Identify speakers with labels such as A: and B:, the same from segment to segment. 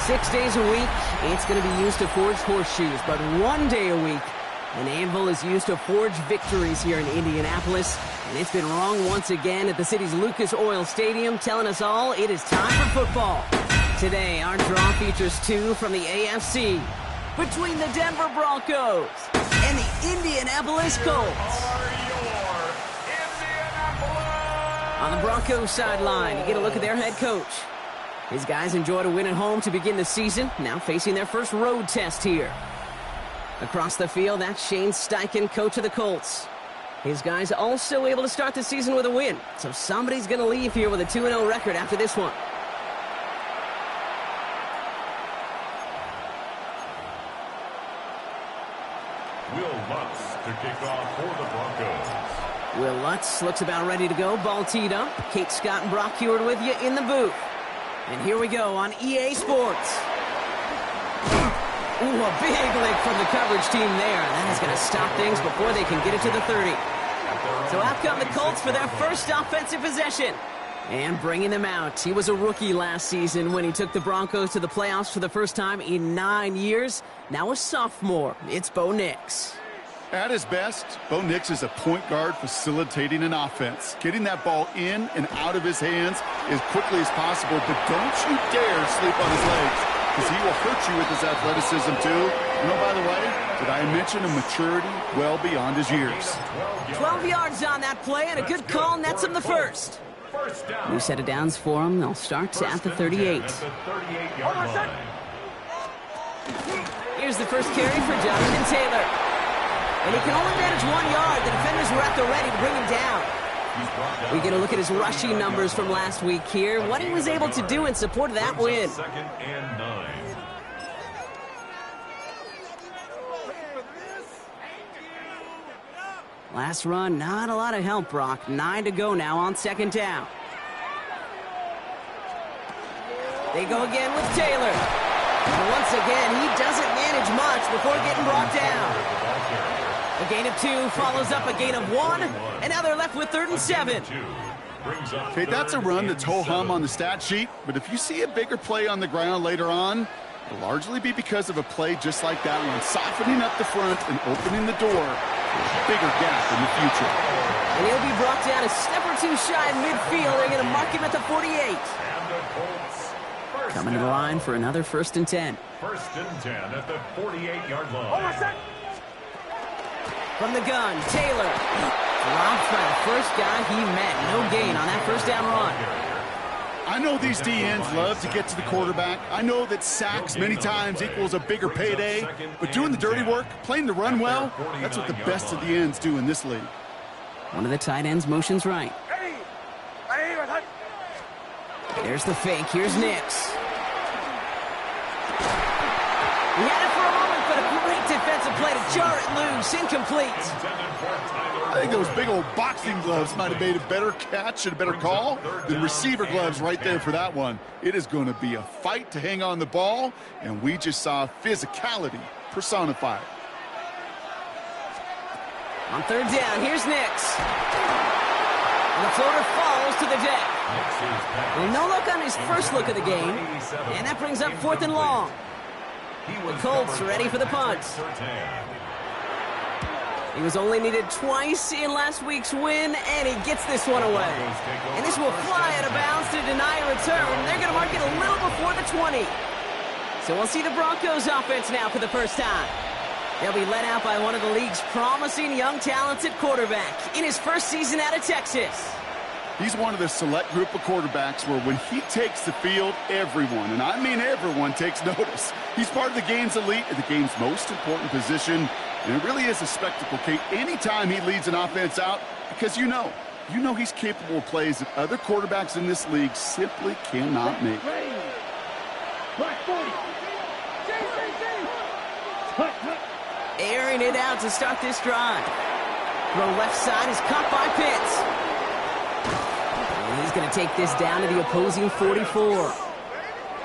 A: 6 days a week, it's going to be used to forge horseshoes, but 1 day a week, an anvil is used to forge victories here in Indianapolis, and it's been wrong once again at the city's Lucas Oil Stadium, telling us all it is time for football. Today, our draw features two from the AFC, between the Denver Broncos and the Indianapolis Colts. On the Broncos sideline, you get a look at their head coach. His guys enjoyed a win at home to begin the season, now facing their first road test here. Across the field, that's Shane Steichen, coach of the Colts. His guys also able to start the season with a win, so somebody's going to leave here with a 2-0 record after this one.
B: Will Lutz to kick off for the Broncos.
A: Will Lutz looks about ready to go. Ball teed up. Kate Scott and Brock Heward with you in the booth. And here we go on EA Sports. Ooh, a big lick from the coverage team there. That is going to stop things before they can get it to the 30. So out come the Colts for their first offensive possession. And bringing them out. He was a rookie last season when he took the Broncos to the playoffs for the first time in 9 years. Now a sophomore. It's Bo Nix.
C: At his best, Bo Nix is a point guard facilitating an offense, getting that ball in and out of his hands as quickly as possible, but don't you dare sleep on his legs, because he will hurt you with his athleticism too. You know, by the way, did I mention a maturity well beyond his years?
A: 12 yards on that play, and a good call nets him the first. New set of downs for him. They'll start at the 38. Here's the first carry for Jonathan Taylor. And he can only manage 1 yard. The defenders were at the ready to bring him down. We get a look at his rushing numbers from last week here. What he was able to do in support of that win.
B: Second and 9.
A: Last run, not a lot of help, Brock. 9 to go now on second down. They go again with Taylor. And once again, he doesn't manage much before getting brought down. A gain of 2 follows up a gain of 1, and now they're left with 3rd and 7.
C: Okay, that's a run that's ho-hum on the stat sheet, but if you see a bigger play on the ground later on, it'll largely be because of a play just like that one, softening up the front and opening the door for a bigger gap in the future.
A: And he'll be brought down a step or two shy in midfield. They're going to mark him at the 48. Coming to the line for another 1st and 10.
B: 1st and 10 at the 48-yard line.
A: From the gun, Taylor. Dropped by the first guy he met. No gain on that first down run.
C: I know these DNs love to get to the quarterback. I know that sacks many times equals a bigger payday. But doing the dirty work, playing the run well, that's what the best of the ends do in this league.
A: One of the tight ends motions right. There's the fake. Here's Nix. He had it for a moment, but a great defensive play to jar it loose. Incomplete.
C: I think those big old boxing gloves might have made a better catch and a better call than receiver gloves right there for that one. It is going to be a fight to hang on the ball, and we just saw physicality personified.
A: On 3rd down, here's Nix. And the floater falls to the deck. Well, no look on his first look of the game, and that brings up 4th and long. The Colts ready for the punt. He was only needed twice in last week's win, and he gets this one away. And this will fly out of bounds to deny a return. They're going to mark it a little before the 20. So we'll see the Broncos offense now for the first time. They'll be led out by one of the league's promising young talented quarterback in his first season out of Texas.
C: He's one of the select group of quarterbacks where when he takes the field, everyone, and I mean everyone, takes notice. He's part of the game's elite at the game's most important position, and it really is a spectacle, Kate, anytime he leads an offense out, because you know he's capable of plays that other quarterbacks in this league simply cannot make.
A: Airing it out to start this drive. Throw left side is caught by Pitts. He's going to take this down to the opposing 44.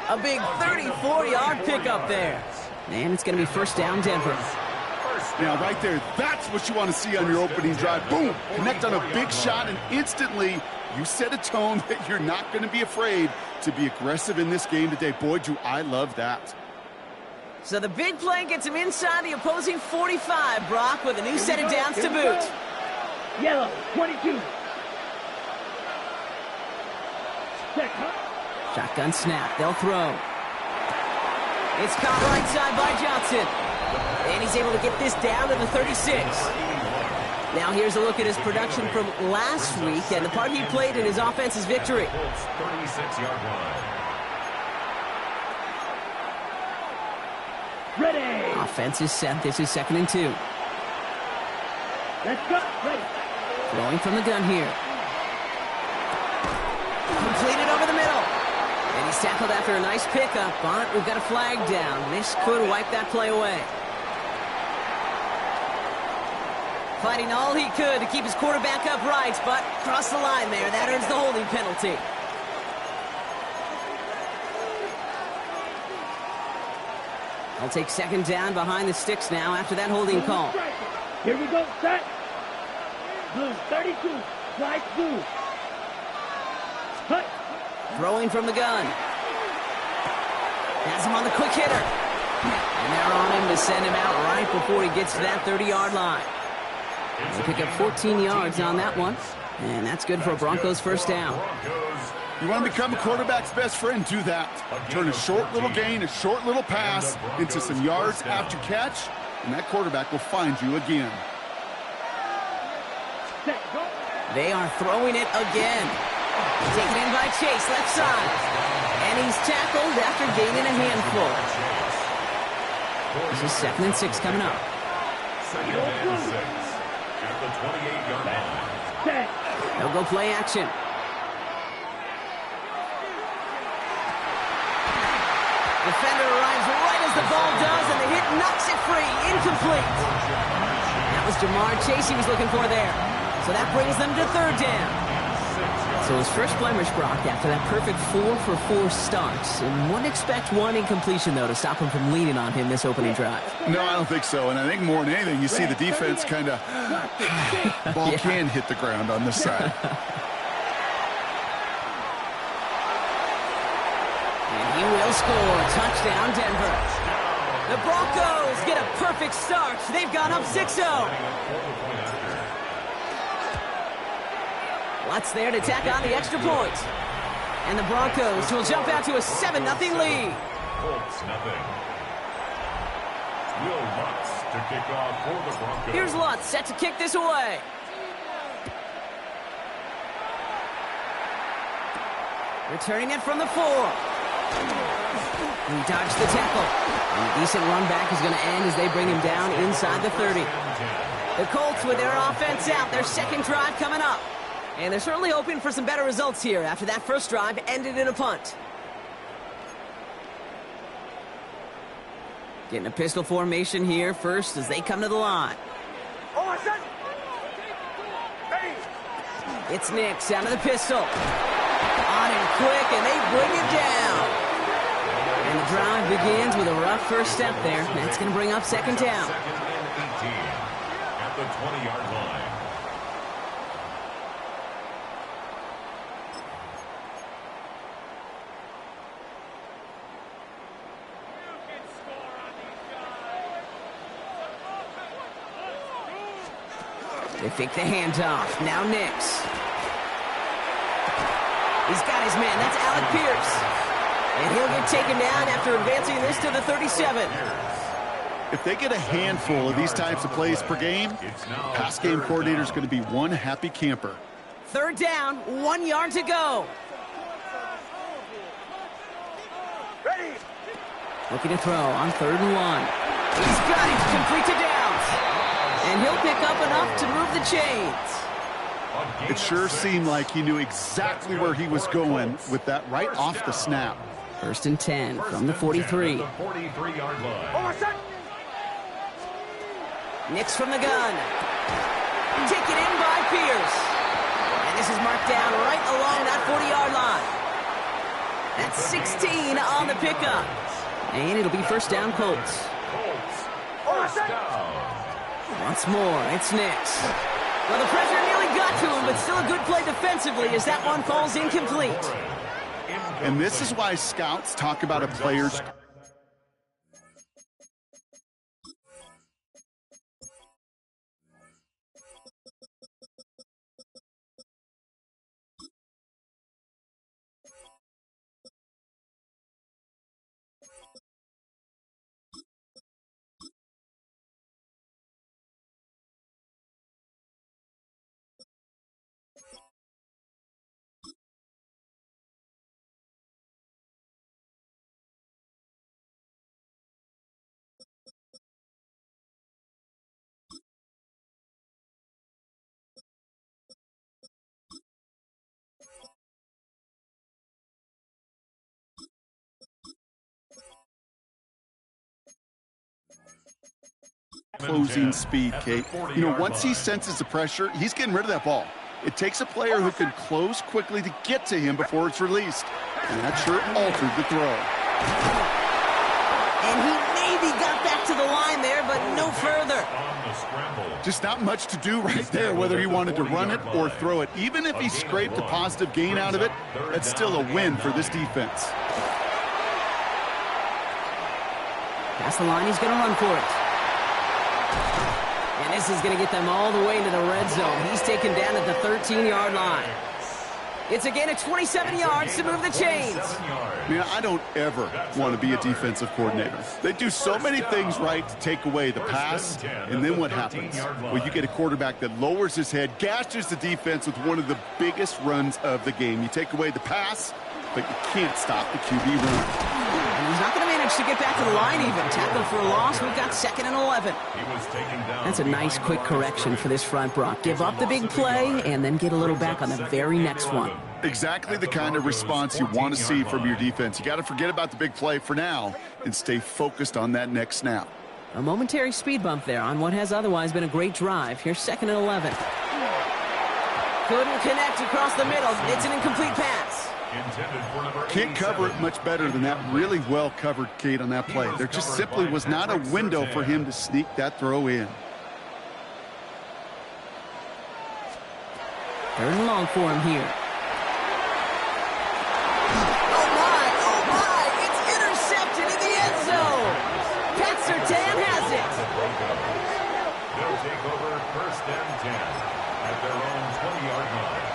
A: A big 34-yard pickup there. And it's going to be 1st down Denver.
C: Now, right there, that's what you want to see on your opening drive. Boom! Connect on a big shot, and instantly You set a tone that you're not going to be afraid to be aggressive in this game today. Boy, do I love that.
A: So the big play gets him inside the opposing 45, Brock, with a new set of downs to boot.
D: Yellow, 22.
A: Shotgun snap. They'll throw. It's caught right side by Johnson. And he's able to get this down to the 36. Now here's a look at his production from last week and the part he played in his offense's victory.
B: 36-yard line.
D: Ready.
A: Offense is set. This is 2nd and 2.
D: Let's go. Ready.
A: Throwing from the gun here. Completed over the middle. And he's tackled after a nice pickup, but we've got a flag down. This could wipe that play away. Fighting all he could to keep his quarterback upright, but crossed the line there. That earns the holding penalty. I'll take 2nd down behind the sticks now after that holding call.
D: Here we go, set. Blue, 32. Slide blue. Hut.
A: Throwing from the gun. Has him on the quick hitter. And they're on him to send him out right before he gets to that 30-yard line. They pick up 14 yards on that one. And that's good for a Broncos first down.
C: You want to become a quarterback's best friend? Do that. Turn a short little gain, a short little pass into some yards after catch, and that quarterback will find you again.
A: They are throwing it again. Taken in by Chase, left side. And he's tackled after gaining a handful. This is 2nd and 6 coming up.
B: 2nd and 6 at the 28-yard line.
A: They'll go play action. Defender arrives right as the ball does, and the hit knocks it free. Incomplete. That was Jamar Chase he was looking for there. So that brings them to 3rd down. So his first blemish, Brock, after that perfect 4-for-4 start. And wouldn't expect one incompletion, though, to stop him from leaning on him this opening drive.
C: No, I don't think so. And I think more than anything, you see the defense kind of ball can hit the ground on this side.
A: And he will score. Touchdown, Denver. The Broncos get a perfect start. They've gone up 6-0. Lutz there to tack on the extra point. And the Broncos will jump out to a 7-0 lead.
B: Colts nothing. Will Lutz to kick off for the Broncos.
A: Here's Lutz set to kick this away. Returning it from the 4. He dodged the tackle. And a decent run back is going to end as they bring him down inside the 30. The Colts with their offense out. Their second drive coming up. And they're certainly hoping for some better results here after that first drive ended in a punt. Getting a pistol formation here first as they come to the line. It's Nix out of the pistol. On and quick, and they bring it down. And the drive begins with a rough first step there. That's going to bring up 2nd down.
B: 2nd and 18 at the 20-yard line.
A: They fake the handoff. Now Nix. He's got his man. That's Alec Pierce. And he'll get taken down after advancing this to the 37.
C: If they get a handful of these types of plays per game, pass game coordinator is going to be one happy camper.
A: 3rd down, 1 yard to go.
D: Ready.
A: Looking to throw on 3rd and 1. He's got it. Complete to Downs. And he'll pick up enough to move the chains.
C: It sure seemed like he knew exactly where he was going with that right off the snap.
A: 1st and 10 from the 43.
B: The 43-yard line.
A: Nix from the gun. Taken in by Pierce. And this is marked down right along that 40-yard line. That's 16 on the pickup. And it'll be first down, Colts.
B: First down.
A: Once more, it's Nix. Well, the pressure nearly got got to him, but still a good play defensively as that one falls incomplete.
C: And this is why scouts talk about a player's closing speed, Kate. You know, once he senses the pressure, he's getting rid of that ball. It takes a player who can close quickly to get to him before it's released. And that sure altered the throw.
A: And he maybe got back to the line there, but no further.
C: Just not much to do right there, whether he wanted to run it or throw it. Even if he scraped a positive gain out of it, that's still a win for this defense.
A: Past the line, he's going to run for it. And this is going to get them all the way into the red zone. He's taken down at the 13-yard line. It's a gain of 27 yards to move the chains.
C: Man, I don't ever want to be a defensive coordinator. They do so many things right to take away the pass, and then what happens? Well, you get a quarterback that lowers his head, gashes the defense with one of the biggest runs of the game. You take away the pass, but you can't stop the QB run.
A: And he's not going to manage to get back to the line even. Tackle for a loss. We've got 2nd and 11. That's a nice quick correction for this front, Brock. Give up the big play and then get a little back on the very next one.
C: Exactly the kind of response you want to see from your defense. You got to forget about the big play for now and stay focused on that next snap.
A: A momentary speed bump there on what has otherwise been a great drive. Here's 2nd and 11. Couldn't connect across the middle. It's an incomplete pass.
C: Can't cover it much better than that. Really well covered, Kate, on that play. There just simply was not a window for him to sneak that throw in.
A: 3rd and long for him here. Oh my, it's intercepted in the end zone. Pat Surtain has it.
B: They'll take over 1st and 10 at their own 20-yard line.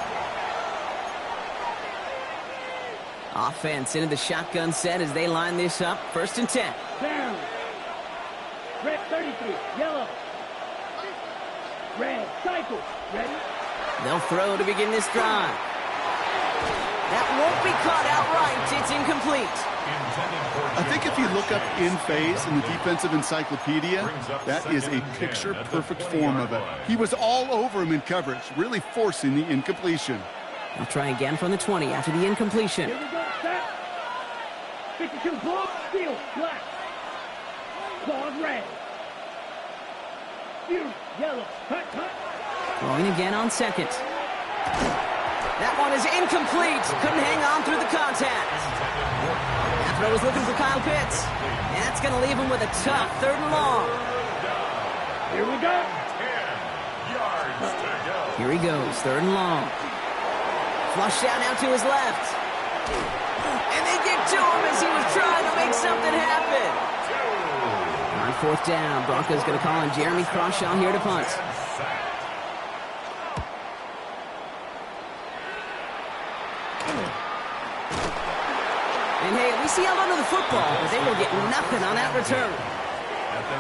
A: Offense into the shotgun set as they line this up. 1st and 10.
D: Down. Red 33. Yellow. Red. Cycle. Ready?
A: They'll throw to begin this drive. That won't be caught outright. It's incomplete.
C: I think if you look up in phase in the defensive encyclopedia, that is a picture-perfect form of it. He was all over him in coverage, really forcing the incompletion.
A: They'll try again from the 20 after the incompletion.
D: Here we go. Set. 52. Blue. Steel. Black. Claws red. View. Yellow. Cut. Cut.
A: Throwing again on 2nd. That one is incomplete. Couldn't hang on through the contact. That throw was looking for Kyle Pitts. And that's going to leave him with a tough 3rd and long.
D: Here we go.
B: 10 yards to go.
A: Here he goes. 3rd and long. Flushed out now to his left. And they get to him as he was trying to make something happen. On 4th down, Broncos going to call on Jeremy Crawshaw here to punt. And hey, at least he held onto the football, but they will get nothing on that return.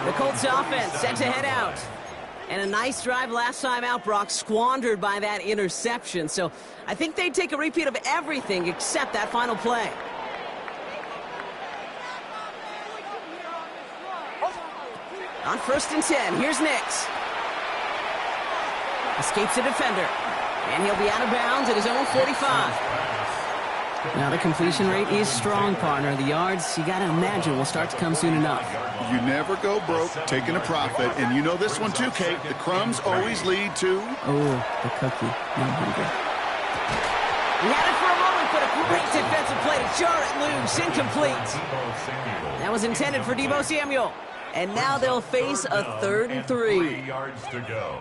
A: The Colts offense set to head out. And a nice drive last time out, Brock, squandered by that interception. So I think they'd take a repeat of everything except that final play. On 1st and 10, here's Nix. Escapes the defender. And he'll be out of bounds at his own 45. Now the completion rate is strong, partner. The yards, you got to imagine, will start to come soon enough.
C: You never go broke taking a profit, and you know this one too, Kate. The crumbs always lead to...
A: Oh, the cookie. No hunger. He had it for a moment, but a great defensive play to jar it loose. Incomplete. That was intended for Deebo Samuel. And now they'll face a 3rd and 3.
B: 3 yards to go.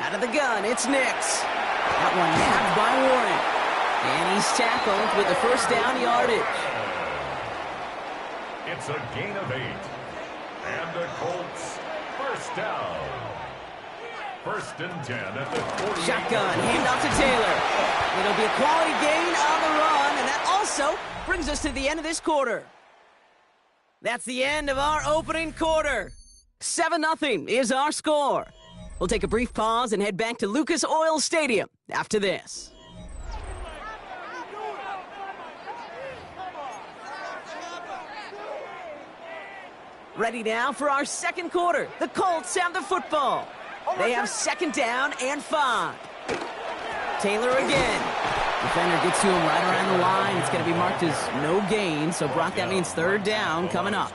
A: Out of the gun, it's Nix. That one nabbed by Warren. And he's tackled with the first down yardage.
B: It's a gain of 8. And the Colts, first down. 1st and 10 at the 40.
A: Shotgun, handoff to Taylor. It'll be a quality gain on the run, and that also brings us to the end of this quarter. That's the end of our opening quarter. 7-0 is our score. We'll take a brief pause and head back to Lucas Oil Stadium after this. Ready now for our second quarter. The Colts have the football. They have 2nd down and 5. Taylor again. Defender gets to him right around the line. It's going to be marked as no gain, so Brock, that means 3rd down coming up.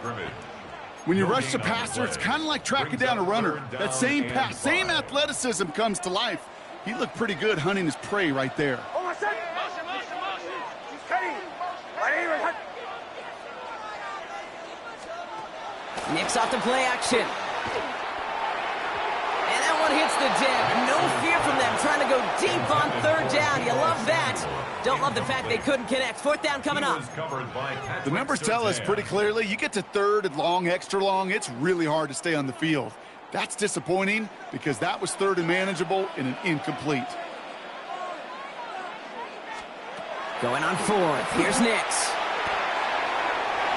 C: When you rush the passer, it's kind of like tracking down a runner. That same pass, same athleticism comes to life. He looked pretty good hunting his prey right there.
A: Nix off the play action. And that one hits the deck. No fear from them trying to go deep on 3rd down. You love that. Don't love the fact they couldn't connect. 4th down coming up.
C: The numbers tell us pretty clearly, you get to 3rd and long, extra long, it's really hard to stay on the field. That's disappointing because that was 3rd and manageable and an incomplete.
A: Going on 4th. Here's Nix.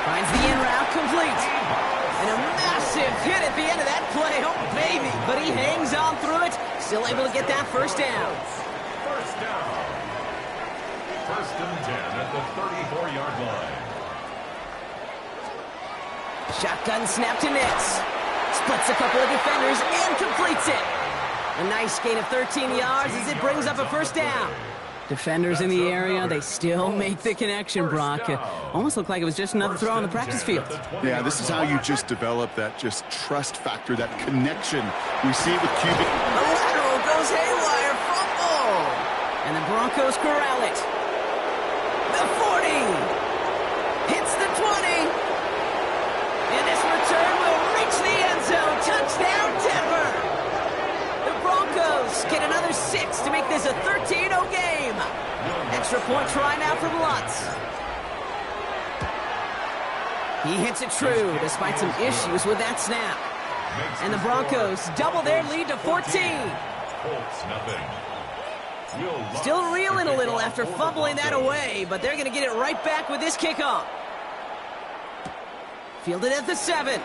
A: Finds the in route complete. And a massive hit at the end of that play. Oh, baby. But he hangs on through it. Still able to get that 1st down.
B: 1st down. 1st and 10 at the 34-yard line.
A: Shotgun snap to Nix. Splits a couple of defenders and completes it. A nice gain of 13 yards as it brings up a 1st down. Defenders in the area, they still make the connection, Brock. Almost looked like it was just another throw on the practice field.
C: Yeah, this is how you just develop that just trust factor, that connection. We see it with QB.
A: The lateral goes haywire, fumble. And the Broncos corral it. The 40. Hits the 20. And this return will reach the end zone. Touchdown, Denver. The Broncos get another 6 to make this a 13-0 game. Extra point try now from Lutz. He hits it true despite some issues with that snap. And the Broncos double their lead to 14. Still reeling a little after fumbling that away, but they're going to get it right back with this kickoff. Fielded at the 7. And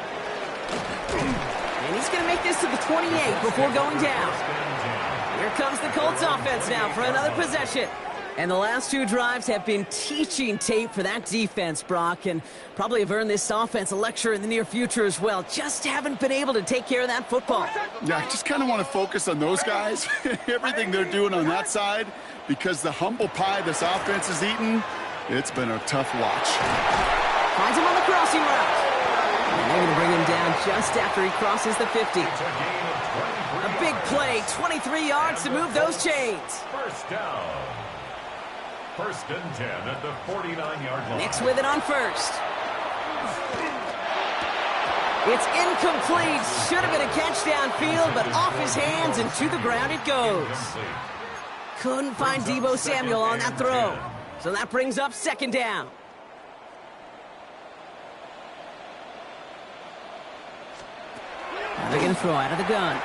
A: he's going to make this to the 28 before going down. Here comes the Colts offense now for another possession. And the last 2 drives have been teaching tape for that defense, Brock, and probably have earned this offense a lecture in the near future as well. Just haven't been able to take care of that football.
C: Yeah, I just kind of want to focus on those guys, everything they're doing on that side, because the humble pie this offense is eating, it's been a tough watch.
A: Finds him on the crossing route. And they're going to bring him down just after he crosses the 50. A big play, 23 yards to move those chains.
B: 1st down. 1st and 10 at the 49-yard line.
A: Nix with it on 1st. It's incomplete. Should have been a catch downfield, but off his hands and to the ground it goes. Couldn't find Deebo Samuel on that throw. So that brings up 2nd down. Now they're going to throw out of the gun.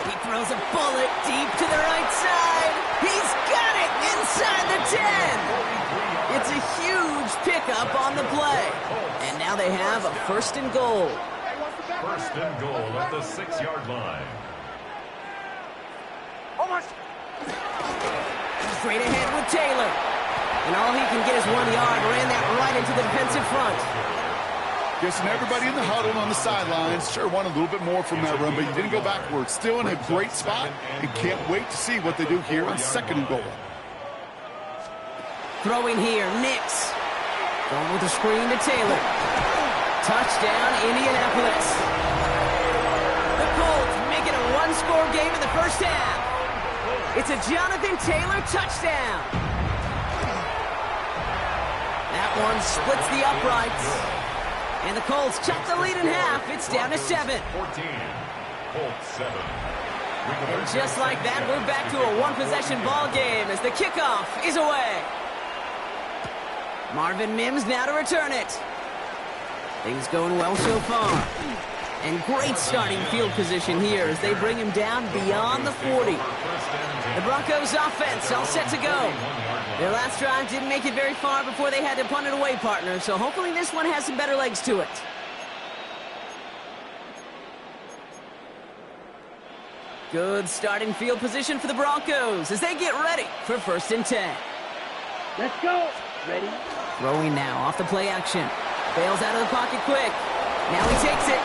A: He throws a bullet deep to the right side. He's got it inside the 10. It's a huge pickup on the play. And now they have a 1st and goal.
B: 1st and goal at the 6-yard line.
A: Straight ahead with Taylor. And all he can get is 1 yard. Ran that right into the defensive front.
C: Guessing everybody in the huddle on the sidelines sure wanted a little bit more from that run, but you didn't go backwards. Still in a great spot and can't wait to see what they do here on 2nd and goal.
A: Throwing here, Nix. Going with the screen to Taylor. Touchdown, Indianapolis. The Colts make it a 1-score game in the 1st half. It's a Jonathan Taylor touchdown. That one splits the uprights. And the Colts chop the lead in half. It's down to 7.
B: 14. Colts 7.
A: And just like that, we're back to a one-possession ball game as the kickoff is away. Marvin Mims now to return it. Things going well so far. And great starting field position here as they bring him down beyond the 40. The Broncos offense all set to go. Their last drive didn't make it very far before they had to punt it away, partner, so hopefully this one has some better legs to it. Good starting field position for the Broncos as they get ready for 1st and 10.
D: Let's go. Ready?
A: Throwing now off the play action. Bails out of the pocket quick. Now he takes it.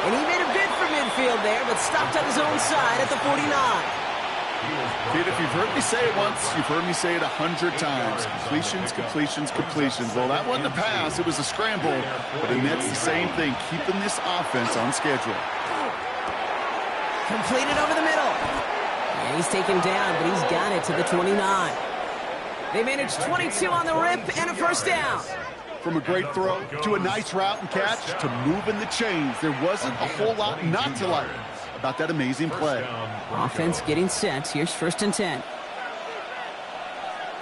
A: And he made a bid for midfield there, but stopped on his own side at the 49.
C: Kid, if you've heard me say it once, you've heard me say it 100 times. Completions, completions, completions. Well, that wasn't a pass. It was a scramble. But the Nets, the same thing, keeping this offense on schedule.
A: Completed over the middle. Yeah, he's taken down, but he's got it to the 29. They managed 22 on the rip and a 1st down.
C: From a great throw to a nice route and catch to moving the chains, there wasn't a whole lot not to like about that amazing play.
A: Offense getting set. Here's 1st and 10.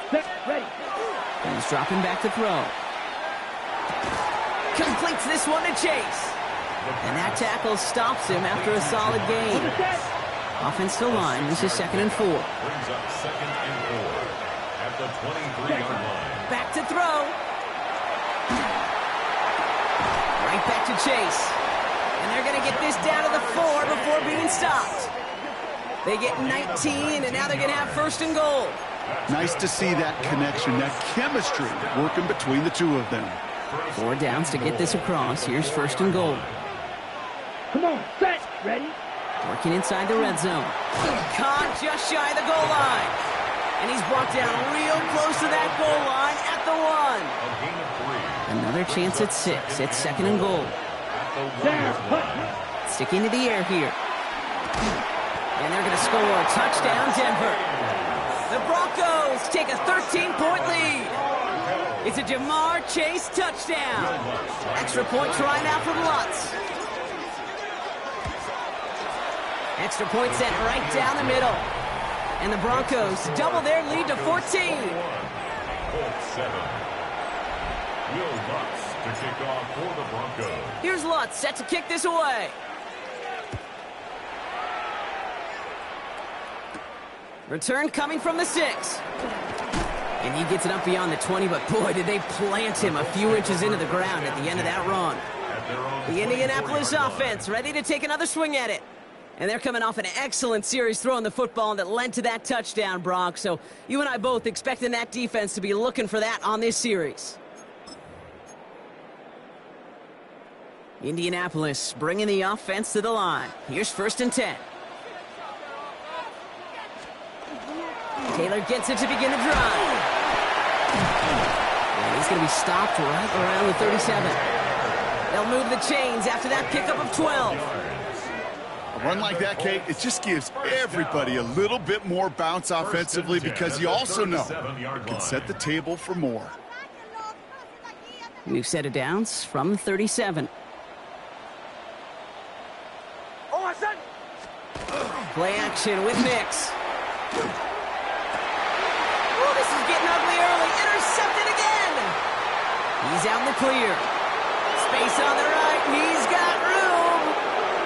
D: Set. Ready.
A: He's dropping back to throw. Completes this one to Chase. And that tackle stops him after a solid gain. Offense to line. This is 2nd and 4.
B: Brings up 2nd and 4 at the 23-yard line.
A: Back to throw. Right back to Chase. And they're going to get this down to the 4 before being stopped. They get 19, and now they're going to have 1st and goal.
C: Nice to see that connection, that chemistry working between the two of them.
A: 4 downs to get this across. Here's 1st and goal.
D: Come on. Set. Ready?
A: Working inside the red zone. Caught just shy of the goal line. And he's brought down real close to that goal line at the 1. Another chance at 6. It's 2nd and goal. Sticking to the air here. And they're going to score. Touchdown, Denver. The Broncos take a 13-point lead. It's a Jamar Chase touchdown. Extra point try now from Lutz. Extra point sent right down the middle. And the Broncos double their lead to 14.
B: Colts 7. Will Lutz to kick off for the Broncos.
A: Here's Lutz set to kick this away. Return coming from the 6. And he gets it up beyond the 20, but boy, did they plant him a few inches into the ground at the end of that run. The Indianapolis offense ready to take another swing at it. And they're coming off an excellent series throwing the football that led to that touchdown, Brock. So you and I both expecting that defense to be looking for that on this series. Indianapolis bringing the offense to the line. Here's 1st and 10. Taylor gets it to begin the drive. And he's going to be stopped right around the 37. They'll move the chains after that pickup of 12.
C: A run like that, Kate, it just gives everybody a little bit more bounce offensively because you also know it can set the table for more.
A: New set of downs from the 37. Play action with Nix. Oh, this is getting ugly early. Intercepted again. He's out in the clear. Space on the right. He's got room.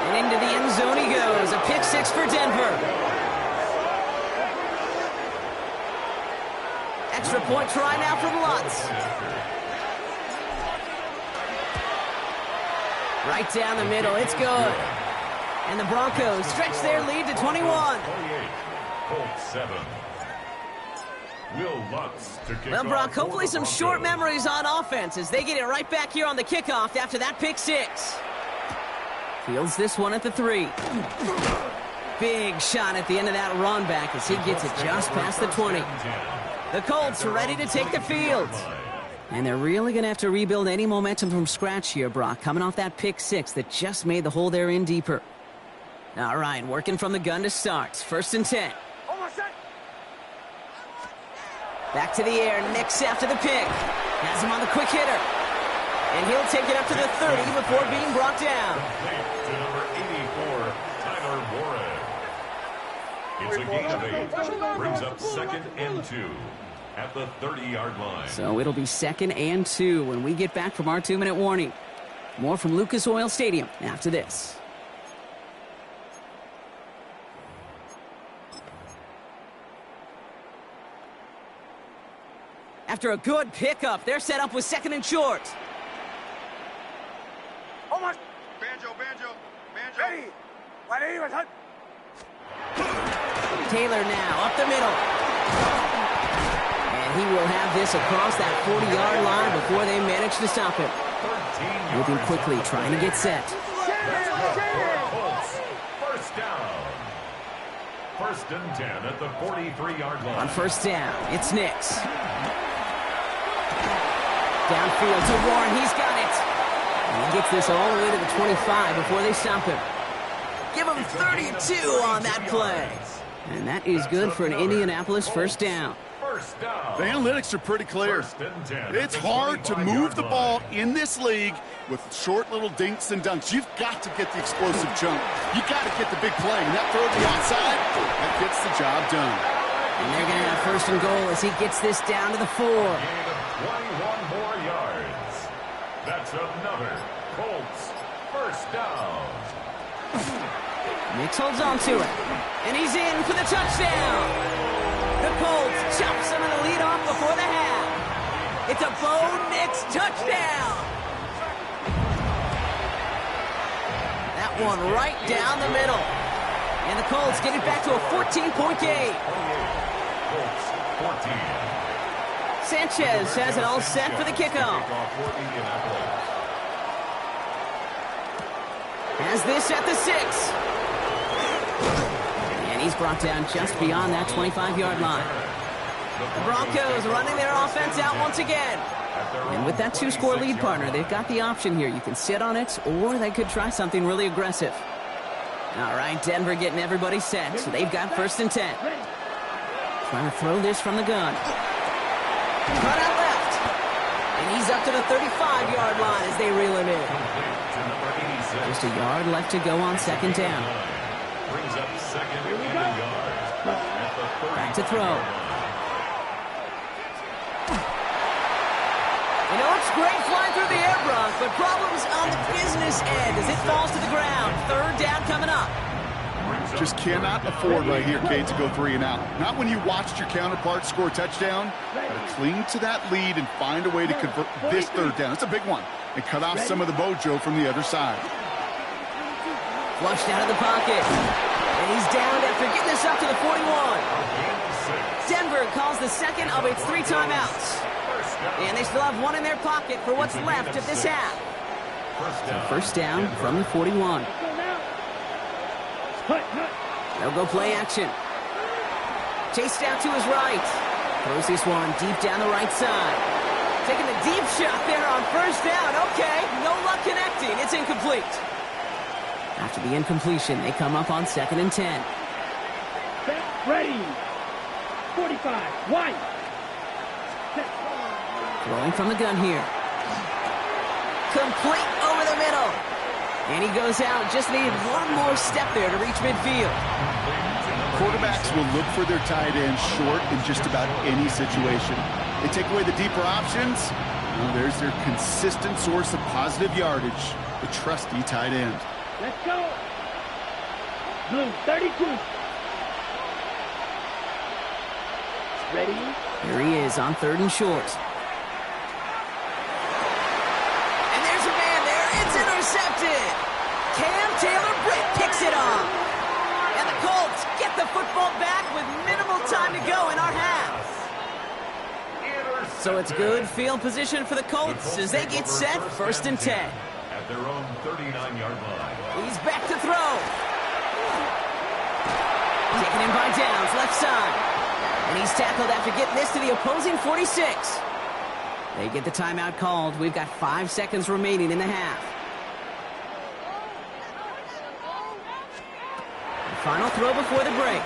A: And into the end zone he goes. A pick 6 for Denver. Extra point try now from Lutz. Right down the middle. It's good. And the Broncos stretch their lead to 21.
B: 28. Colts 7. Will Lutz to kick
A: Well,
B: off
A: Brock,
B: for
A: hopefully
B: the
A: some
B: Broncos.
A: short memories on offense as they get it right back here on the kickoff after that pick 6. Fields this one at the 3. Big shot at the end of that run back as he gets it just past the 20. The Colts are ready to take the field. And they're really going to have to rebuild any momentum from scratch here, Brock, coming off that pick 6 that just made the hole they're in deeper. All right, working from the gun to start. 1st and 10. Back to the air, Nix after the pick. Has him on the quick hitter. And he'll take it up to the 30 before being brought down.
B: To number 84, Tyler It's a gain of 8. Brings up 2nd and 2 at the 30-yard line.
A: So it'll be 2nd and 2 when we get back from our 2-minute warning. More from Lucas Oil Stadium after this. After a good pickup, they're set up with 2nd and short.
E: Banjo. Ready.
A: Taylor now up the middle. And he will have this across that 40-yard line before they manage to stop him. Moving quickly, trying to get set.
B: First down. 1st and 10 at the 43-yard line.
A: On 1st down, it's Nix. Downfield to Warren, he's got it. And he gets this all the way to the 25 before they stop him. Give him 32 on that play. And that is good for an Indianapolis 1st down.
C: The analytics are pretty clear. It's hard to move the ball in this league with short little dinks and dunks. You've got to get the explosive jump. You've got to get the big play. And that throw to the outside, that gets the job done.
A: And they're going to have 1st and goal as he gets this down to the 4.
B: 21 more yards. That's another Colts 1st down.
A: Nix holds on to it. And he's in for the touchdown. The Colts chop some of the lead off before the half. It's a Bo Nix touchdown. That one right down the middle. And the Colts get it back to a 14-point game.
B: Colts 14.
A: Sanchez has it all set for the kickoff. Has this at the 6. And he's brought down just beyond that 25-yard line. The Broncos running their offense out once again. And with that 2-score lead, partner, they've got the option here. You can sit on it, or they could try something really aggressive. All right, Denver getting everybody set. So they've got 1st and 10. Trying to throw this from the gun. Cut out left. And he's up to the 35-yard line as they reel him in. Just a yard left to go on 2nd down.
B: Brings up 2nd and a yard.
A: Back to throw. You know, it's great flying through the air, Bronx, but problems on the business end as it falls to the ground. 3rd down coming up.
C: Just cannot afford right here, Kate, to go 3 and out. Not when you watched your counterpart score a touchdown. Gotta cling to that lead and find a way to convert this 3rd down. It's a big one. And cut off some of the mojo from the other side.
A: Flushed out of the pocket. And he's downed after getting this up to the 41. Denver calls the 2nd of its 3 timeouts. And they still have 1 in their pocket for what's left of this half. So 1st down from the 41. They'll go play action. Chased out to his right. Throws this one deep down the right side. Taking the deep shot there on 1st down. Okay, no luck connecting. It's incomplete. After the incompletion, they come up on 2nd and 10.
D: Ready. 45. Wide.
A: Throwing from the gun here. Complete over the middle. And he goes out. Just needed one more step there to reach midfield.
C: Quarterbacks will look for their tight end short in just about any situation. They take away the deeper options. Well, there's their consistent source of positive yardage, the trusty tight end.
D: Let's go. Blue, 32. Ready?
A: Here he is on 3rd and short. And there's a man there. It's intercepted. Cam Taylor-Britt picks it off. And the Colts get the football back with minimal time to go in our half. So it's good field position for the Colts as they get set 1st and 10.
B: At their own 39-yard line.
A: He's back to throw. Taken in by Downs, left side. And he's tackled after getting this to the opposing 46. They get the timeout called. We've got 5 seconds remaining in the half. The final throw before the break.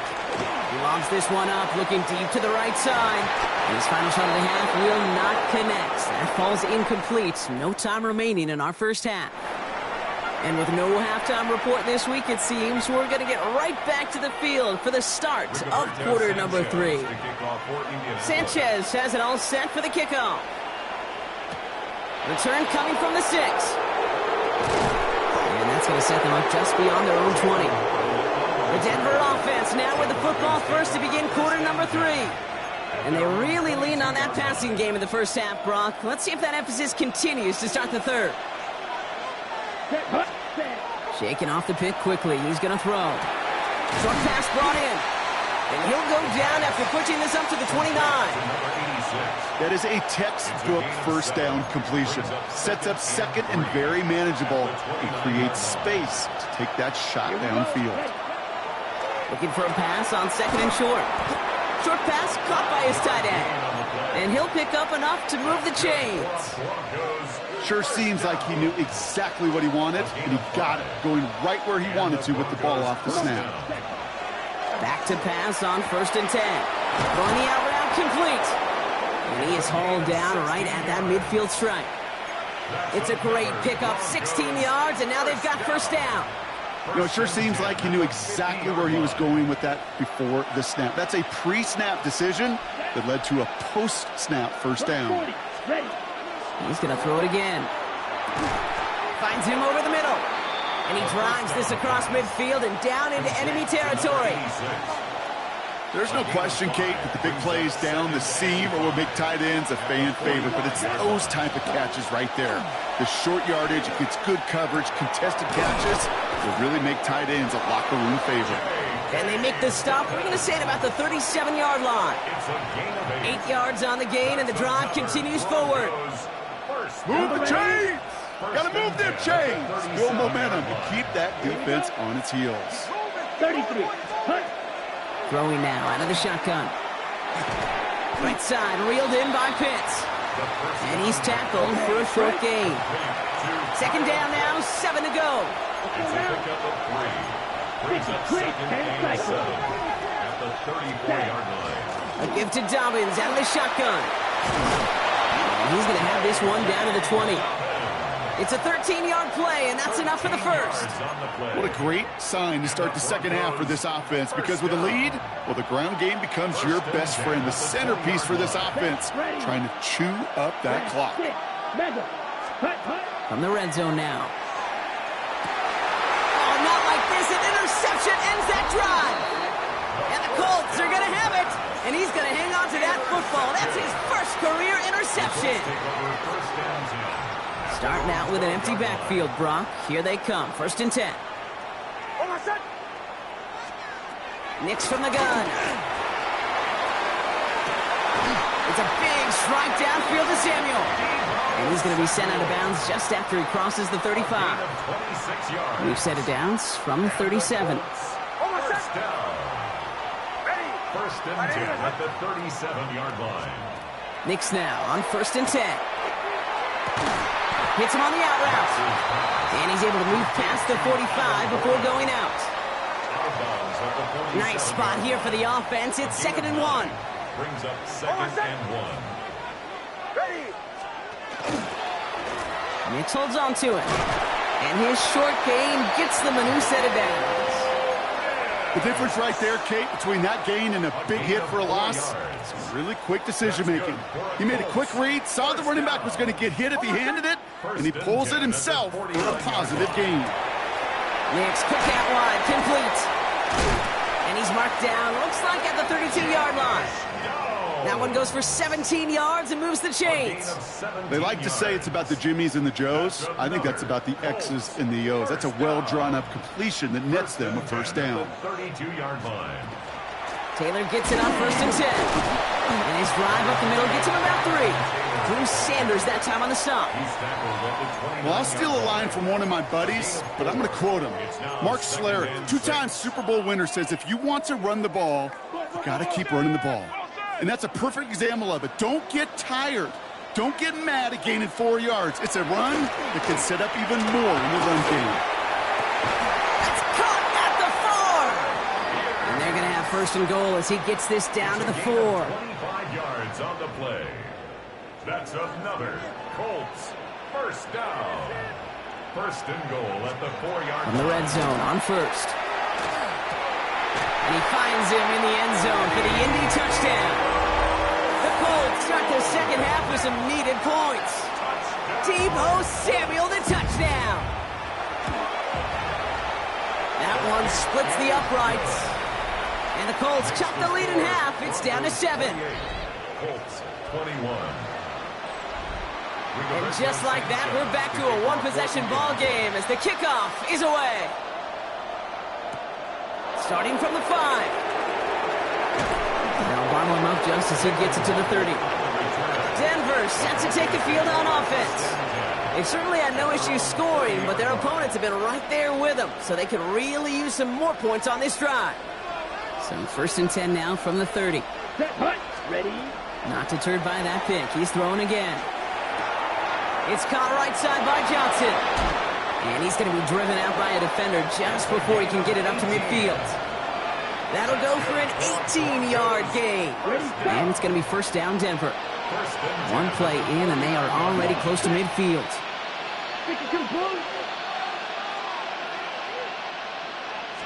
A: He lobs this one up, looking deep to the right side. And his final shot of the half will not connect. That falls incomplete. No time remaining in our 1st half. And with no halftime report this week, it seems, we're going to get right back to the field for the start of quarter number 3. Sanchez has it all set for the kickoff. Return coming from the 6. And that's going to set them up just beyond their own 20. The Denver offense now with the football first to begin quarter number 3. And they really leaned on that passing game in the first half, Brock. Let's see if that emphasis continues to start the third. Shaking off the pick quickly. He's going to throw. Short pass brought in. And he'll go down after pushing this up to the 29.
C: That is a textbook first down completion. Sets up second and very manageable and creates space to take that shot downfield.
A: Looking for a pass on second and short. Short pass caught by his tight end. And he'll pick up enough to move the chains.
C: Sure seems like he knew exactly what he wanted, and he got it, going right where he wanted to with the ball off the snap.
A: Back to pass on first and 10. Throwing the out route complete. And he is hauled down right at that midfield stripe. It's a great pickup, 16 yards, and now they've got first down.
C: You know, it sure seems like he knew exactly where he was going with that before the snap. That's a pre-snap decision that led to a post-snap first down.
A: He's going to throw it again. Finds him over the middle. And he drives this across midfield and down into enemy territory.
C: There's no question, Kate, that the big plays down the seam or will make tight ends a fan favorite, but it's those type of catches right there. The short yardage, it gets good coverage, contested catches will really make tight ends a locker room favorite.
A: And they make the stop, we're going to say, at about the 37-yard line. 8 yards on the gain, and the drive continues forward.
C: Move the chains! Gotta move them chains! Build momentum to keep that defense on its heels.
D: 33. Hunt.
A: Throwing now out of the shotgun. Right side, reeled in by Pitts. And he's tackled for a short gain. Second down now, 7 to go.
B: Brings up second and 7 at the 34-yard line.
A: A give to Dobbins out of the shotgun. And he's going to have this one down to the 20. It's a 13-yard play, and that's enough for the first.
C: What a great sign to start the second half for this offense, because with a lead, well, the ground game becomes your best friend, the centerpiece for this offense, trying to chew up that clock.
A: From the red zone now. Oh, not like this. An interception ends that drive. And the Colts are going to have it. And he's going to hang on to that football. That's his first career interception. Starting out with an empty backfield, Brock. Here they come. First and 10. Nix from the gun. It's a big strike downfield to Samuel. And he's going to be sent out of bounds just after he crosses the 35. We've set it down from the 37.
B: First down. First and 10 at the 37-yard line.
A: Nix now on first and 10. Hits him on the out route. And he's able to move past the 45 before going out. Nice spot here for the offense. It's second and 1.
B: Brings up second and 1.
A: Nix holds on to it. And his short gain gets them a new set of downs.
C: The difference right there, Kate, between that gain and a big hit for a loss, is really quick decision-making. He made a quick read, saw the running back was going to get hit if he handed it, and he pulls it himself for a positive gain.
A: Nix, quick out wide, complete. And he's marked down, looks like at the 32-yard line. That one goes for 17 yards and moves the chains.
C: They like to say it's about the Jimmies and the Joes. I think that's about the X's and the O's. That's a well-drawn-up completion that nets them a first down.
B: 32-yard line.
A: Taylor gets it on first and 10. And his drive up the middle gets him about 3. Bruce Sanders that time on the stop.
C: Well, I'll steal a line from one of my buddies, but I'm going to quote him. Mark Schlereth, two-time Super Bowl winner, says if you want to run the ball, you got to keep running the ball. And that's a perfect example of it. Don't get tired. Don't get mad at gaining 4 yards. It's a run that can set up even more in the run game.
A: That's caught at the 4. And they're going to have first and goal as he gets this down to the 4.
B: 25 yards on the play. That's another Colts first down. First and goal at the 4-yard
A: From the red zone on first. And he finds him in the end zone for the Indy touchdown. The Colts start the second half with some needed points. Deebo Samuel, the touchdown. That one splits the uprights. And the Colts cut the lead in half. It's down to 7.
B: Colts 21.
A: And just like that, we're back to a one-possession ball game as the kickoff is away. Starting from the 5. Now bottle him up just as he gets it to the 30. Denver set to take the field on offense. They've certainly had no issues scoring, but their opponents have been right there with them, so they could really use some more points on this drive. So first and 10 now from the 30.
D: Ready?
A: Not deterred by that pick. He's throwing again. It's caught right side by Johnson. And he's going to be driven out by a defender just before he can get it up to midfield. That'll go for an 18-yard gain. And it's going to be first down Denver. One play in, and they are already close to midfield.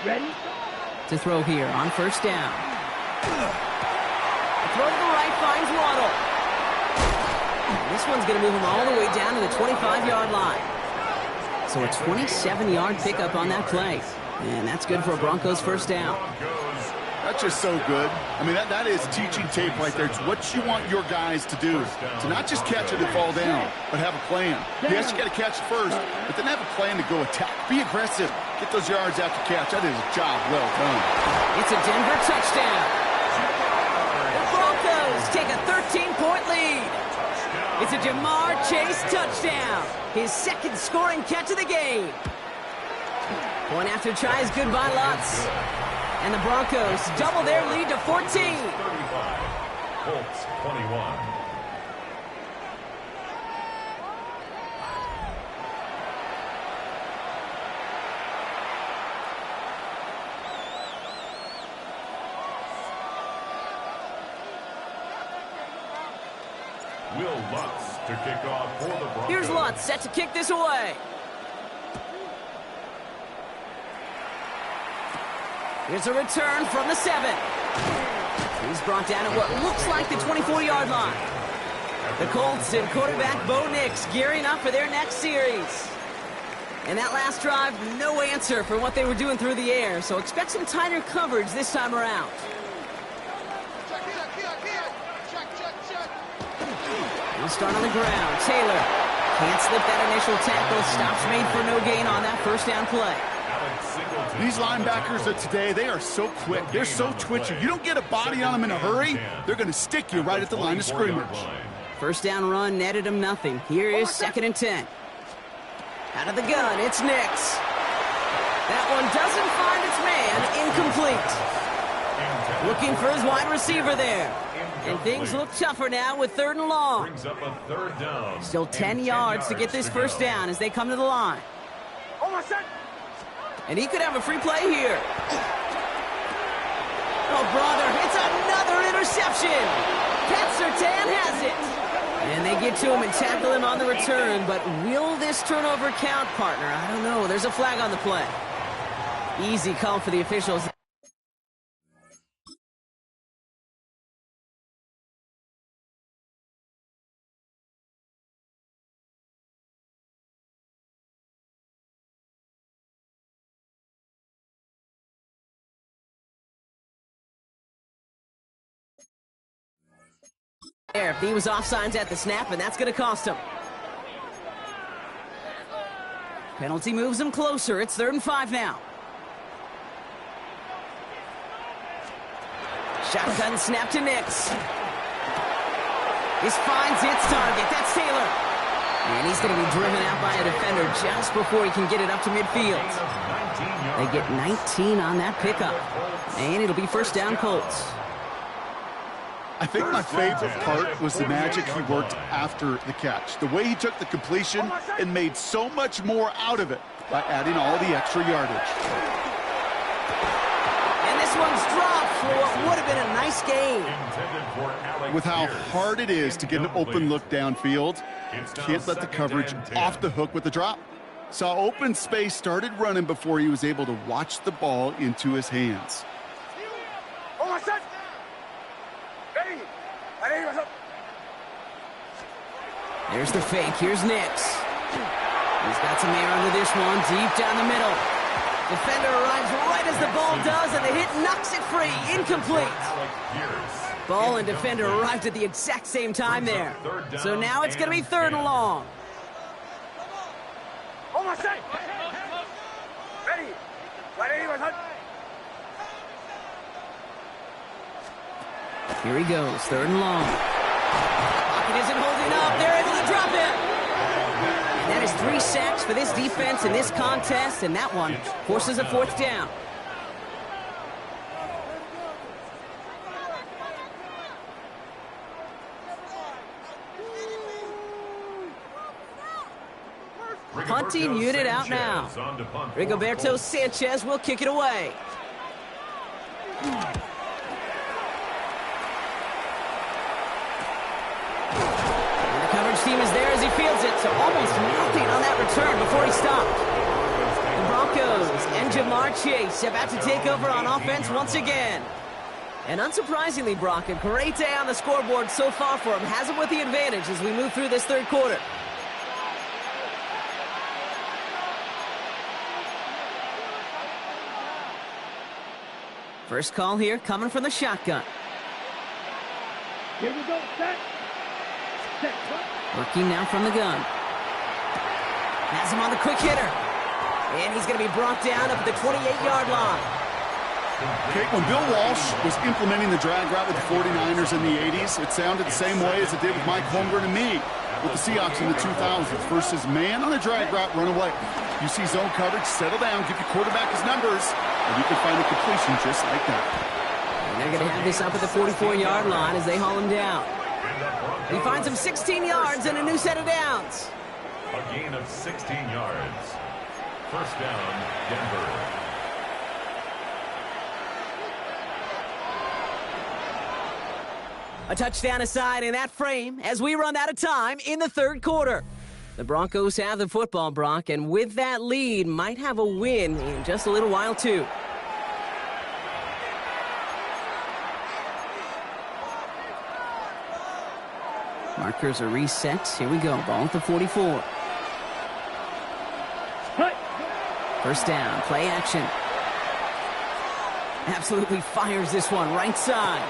D: Ready?
A: To throw here on first down. Throw to the right, finds Waddle. And this one's going to move him all the way down to the 25-yard line. So a 27-yard pickup on that play. And that's good for a Broncos first down.
C: That's just so good. I mean, that is teaching tape right there. It's what you want your guys to do. To not just catch it and fall down, but have a plan. Yes, you got to catch it first, but then have a plan to go attack. Be aggressive. Get those yards after catch. That is a job well done.
A: It's a Denver touchdown. The Broncos take a 13-point lead. It's a Jamar Chase touchdown. His second scoring catch of the game. Point after try is good by Lutz. And the Broncos double their lead to 14.
B: 35. Colts 21. Will Lutz to kick off for the Broncos.
A: Here's Lutz set to kick this away. Here's a return from the 7. He's brought down at what looks like the 24-yard line. The Colts and quarterback Bo Nix gearing up for their next series. And that last drive, no answer for what they were doing through the air, so expect some tighter coverage this time around. We'll start on the ground. Taylor can't slip that initial tackle. Stops made for no gain on that first down play.
C: These linebackers of today, they are so quick. They're so twitchy. You don't get a body on them in a hurry, they're going to stick you right at the line of scrimmage.
A: First down run netted him nothing. Here is second and 10. Out of the gun, it's Nix. That one doesn't find its man. Incomplete. Looking for his wide receiver there. And things look tougher now with 3rd and long.
B: Brings up a 3rd down.
A: Still 10 yards to get this first down as they come to the line. And he could have a free play here. Oh, brother, it's another interception. Pat Surtain has it. And they get to him and tackle him on the return. But will this turnover count, partner? I don't know. There's a flag on the play. Easy call for the officials. If he was offsides at the snap, and that's going to cost him. Penalty moves him closer. It's 3rd and 5 now. Shotgun snap to Nix. This finds its target. That's Taylor. And he's going to be driven out by a defender just before he can get it up to midfield. They get 19 on that pickup. And it'll be first down Colts.
C: I think my favorite part was the magic he worked after the catch. The way he took the completion and made so much more out of it by adding all the extra yardage.
A: And this one's dropped for what would have been a nice game.
C: With how hard it is to get an open look downfield, can't let the coverage off the hook with the drop. Saw open space, started running before he was able to watch the ball into his hands.
A: There's the fake. Here's Nix. He's got some air under this one, deep down the middle. Defender arrives right as the ball does, and the hit knocks it free. Incomplete. Ball and defender arrived at the exact same time there. So now it's going to be 3rd and long. Here he goes, 3rd and long. Pocket isn't holding up. They're able to drop him. And that is 3 sacks for this defense in this contest, and that one forces a 4th down. Punting unit out now. Rigoberto Sanchez will kick it away. And the coverage team is there as he fields it, so almost nothing on that return before he stopped. The Broncos and Jamar Chase about to take over on offense once again. And unsurprisingly, Brock, a great day on the scoreboard so far for him. Has him with the advantage as we move through this 3rd quarter. First call here coming from the shotgun.
D: Here we go, set.
A: Working now from the gun. Has him on the quick hitter. And he's going to be brought down up at the 28-yard line.
C: Okay, when Bill Walsh was implementing the drag route with the 49ers in the 80s, it sounded the same way as it did with Mike Holmgren and me with the Seahawks in the 2000s. Versus man on the drag route, run away. You see zone coverage, settle down, give your quarterback his numbers, and you can find a completion just like that.
A: And they're going to have this up at the 44-yard line as they haul him down. He finds him 16 yards and a new set of downs.
B: A gain of 16 yards. First down, Denver.
A: A touchdown aside in that frame as we run out of time in the 3rd quarter. The Broncos have the football, Brock, and with that lead, might have a win in just a little while, too. Markers are reset. Here we go. Ball at the 44. First down. Play action. Absolutely fires this one. Right side.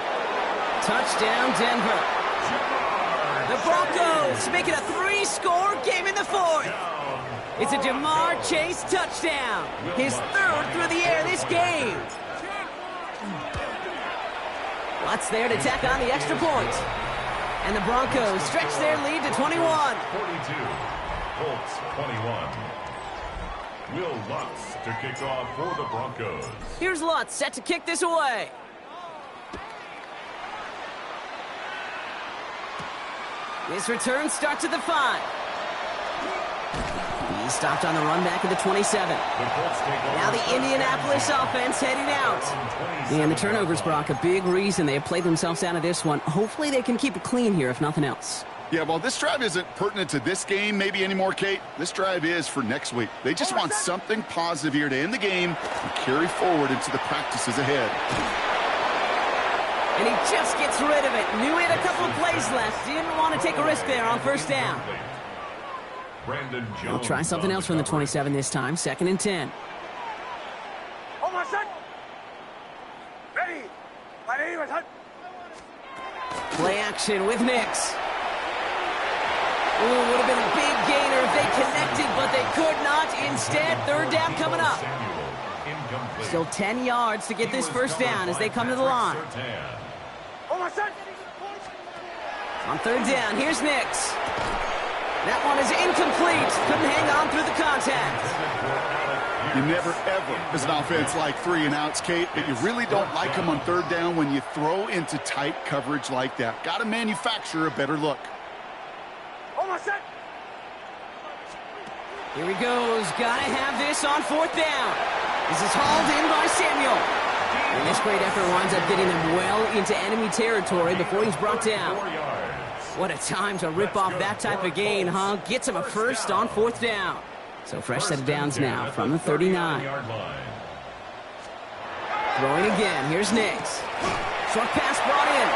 A: Touchdown, Denver. The Broncos make it a 3-score game in the 4th. It's a Jamar Chase touchdown. His 3rd through the air this game. Watts there to tack on the extra point. And the Broncos stretch their lead to 21.
B: 42, Colts 21. Will Lutz to kick off for the Broncos.
A: Here's Lutz set to kick this away. This return starts at the 5. He stopped on the run back at the 27. Now the Indianapolis offense heading out. And the turnovers, Brock, a big reason they have played themselves out of this one. Hopefully they can keep it clean here, if nothing else.
C: Yeah, well, this drive isn't pertinent to this game maybe anymore, Kate. This drive is for next week. They just want something positive here to end the game and carry forward into the practices ahead.
A: And he just gets rid of it. Knew he had a couple of plays left. Didn't want to take a risk there on first down. He'll try something else from the 27 this time. 2nd and 10. Play action with Nix. Ooh, would have been a big gainer if they connected, but they could not. Instead, 3rd down coming up. Still 10 yards to get this first down as they come to the line. On 3rd down, here's Nix. That one is incomplete. Couldn't hang on through the contact.
C: You never, ever, as an offense, like 3 and outs, Kate, but you really don't like them on 3rd down when you throw into tight coverage like that. Got to manufacture a better look.
A: Here he goes. Got to have this on 4th down. This is hauled in by Samuel. And this great effort winds up getting him well into enemy territory before he's brought down. What a time to rip off that type of gain, huh? Gets him a first on 4th down. So fresh set of downs now from the 39. Throwing again. Here's Nix. Short pass brought in.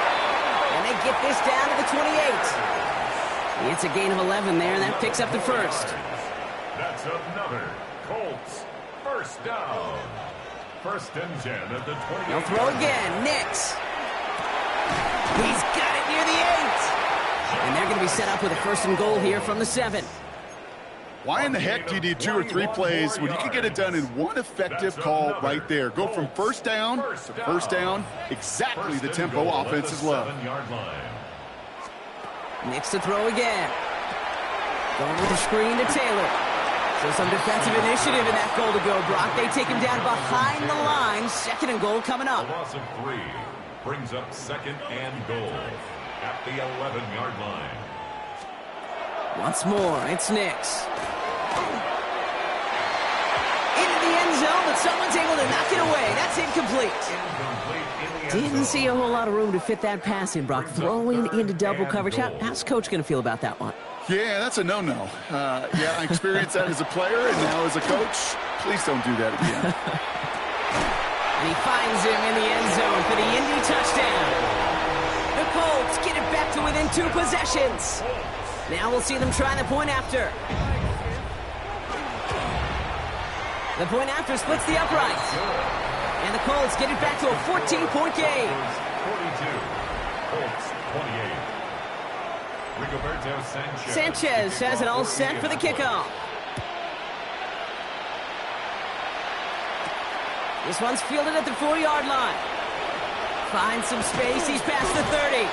A: And they get this down to the 28. It's a gain of 11 there, and that picks up the first.
B: That's another Colts first down. First and 10 at the 28.
A: They'll throw again. Nix. He's got it near the 8. And they're going to be set up with a first and goal here from the 7.
C: Why in the heck do you need 2 or 3 plays when you can get it done in one effective call right there? Go from first down to first down, exactly the tempo offenses love.
A: Nix to throw again. Going with the screen to Taylor. So some defensive initiative in that goal to go, Brock. They take him down behind the line. Second and goal coming up.
B: A loss of 3 brings up second and goal at the 11-yard line.
A: Once more, it's Nix. Into the end zone, but someone's able to knock it away. That's incomplete. Didn't see a whole lot of room to fit that pass in, Brock. Throwing into double coverage. How's Coach going to feel about that one?
C: Yeah, that's a no-no. Yeah, I experienced that as a player and now as a coach. Please don't do that again.
A: And he finds him in the end zone for the Indy touchdown. The Colts get it back to within 2 possessions. Now we'll see them try the point after. The point after splits the upright. And the Colts get it back to a 14-point game.
B: 42, Colts 28. Rigoberto
A: Sanchez has it all set for the kickoff. This one's fielded at the 4-yard line. Finds some space. He's past the 30.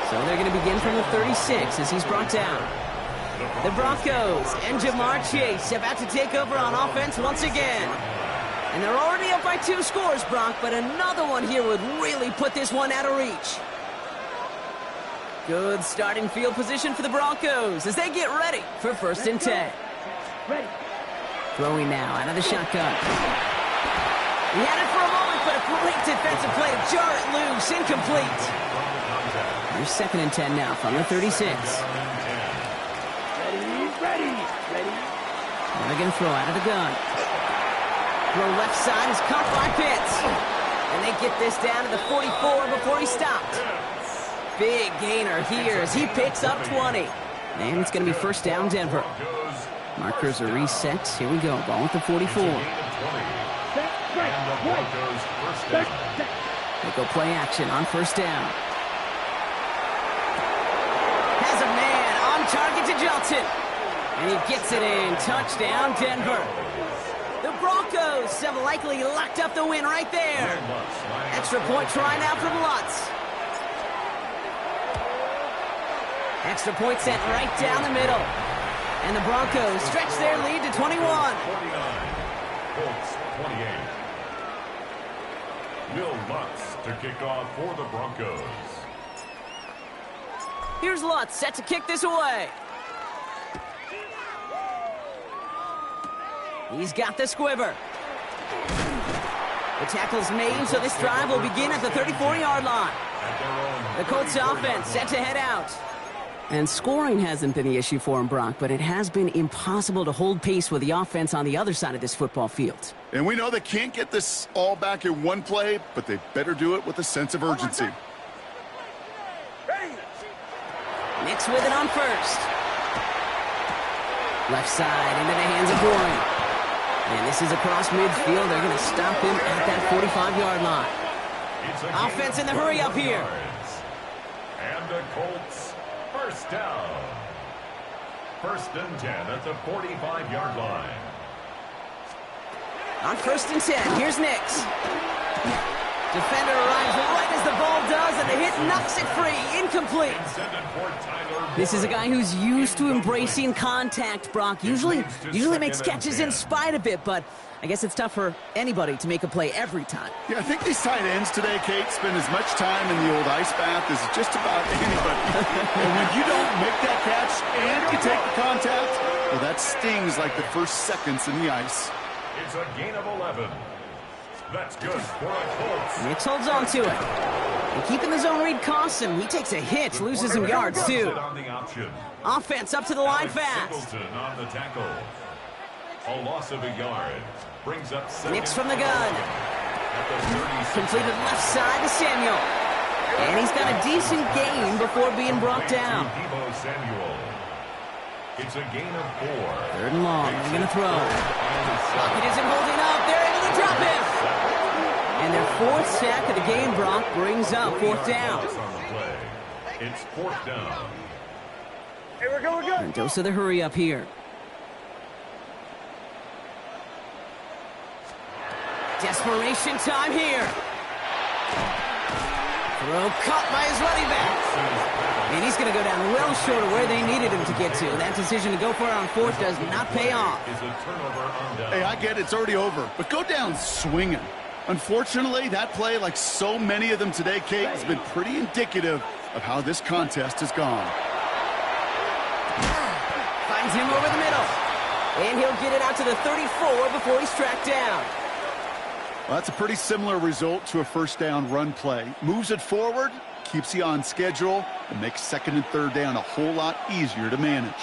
A: So they're going to begin from the 36 as he's brought down. The Broncos and Jamar Chase about to take over on offense once again. And they're already up by 2 scores, Brock, but another one here would really put this one out of reach. Good starting field position for the Broncos as they get ready for first and 10.
D: Ready.
A: Throwing now out of the shotgun. He had it for a moment, but a great defensive play to jar it loose. Incomplete. Here's second and 10 now from the 36.
D: Ready.
A: Now they're going to throw out of the gun. Throw left side is caught by Pitts. And they get this down to the 44 before he stopped. Big gainer here as he picks up 20. And it's going to be first down Denver. Markers are reset. Here we go. Ball at the 44. They go play action on first down. Has a man on target to Johnson. And he gets it in. Touchdown, Denver. The Broncos have likely locked up the win right there. Extra point try now from Lutz. Extra point sent right down the middle. And the Broncos stretch their lead to 21.
B: 49, Colts 28. Will Lutz to kick off for the Broncos.
A: Here's Lutz set to kick this away. He's got the squiver. The tackle's made, so this drive will begin at the 34-yard line. The Colts offense set to head out. And scoring hasn't been the issue for him, Brock, but it has been impossible to hold pace with the offense on the other side of this football field.
C: And we know they can't get this all back in one play, but they better do it with a sense of urgency.
A: Nix with it on first. Left side into the hands of Boyd. And this is across midfield. They're going to stop him at that 45-yard line. Offense in the hurry up here.
B: And the Colts first down. First and 10 at the 45-yard line.
A: On first and 10, here's Nix. Defender arrives right as the ball does, and the hit knocks it free. Incomplete. This is a guy who's used to embracing contact, Brock. Usually makes catches in spite of it, but I guess it's tough for anybody to make a play every time.
C: Yeah, I think these tight ends today, Kate, spend as much time in the old ice bath as just about anybody. And when you don't make that catch and you take the contact, well, that stings like the first seconds in the ice.
B: It's a gain of 11. That's good for a Colts.
A: Nix holds on to it. And keeping the zone read costs him. He takes a hit, loses some yards, too. Offense up to the line fast.
B: On the tackle. A loss of a yard. Brings up
A: Nix from the gun. Completed left side to Samuel. And he's got a decent gain before being brought down.
B: It's a gain of 4.
A: 3rd and long. They're going to throw. Lockett isn't holding up. They're able to drop him. And their 4th sack of the game, Brock, brings up 4th down.
B: It's 4th down.
D: Hey, we're good.
A: And dose of the hurry up here. Desperation time here. Throw caught by his running back. And he's going to go down well short of where they needed him to get to. That decision to go for it on 4th does not pay off.
C: Hey, I get it. It's already over. But go down swinging. Unfortunately, that play, like so many of them today, Kate, has been pretty indicative of how this contest has gone.
A: Finds him over the middle. And he'll get it out to the 34 before he's tracked down.
C: Well, that's a pretty similar result to a 1st down run play. Moves it forward, keeps you on schedule, and makes 2nd and 3rd down a whole lot easier to manage.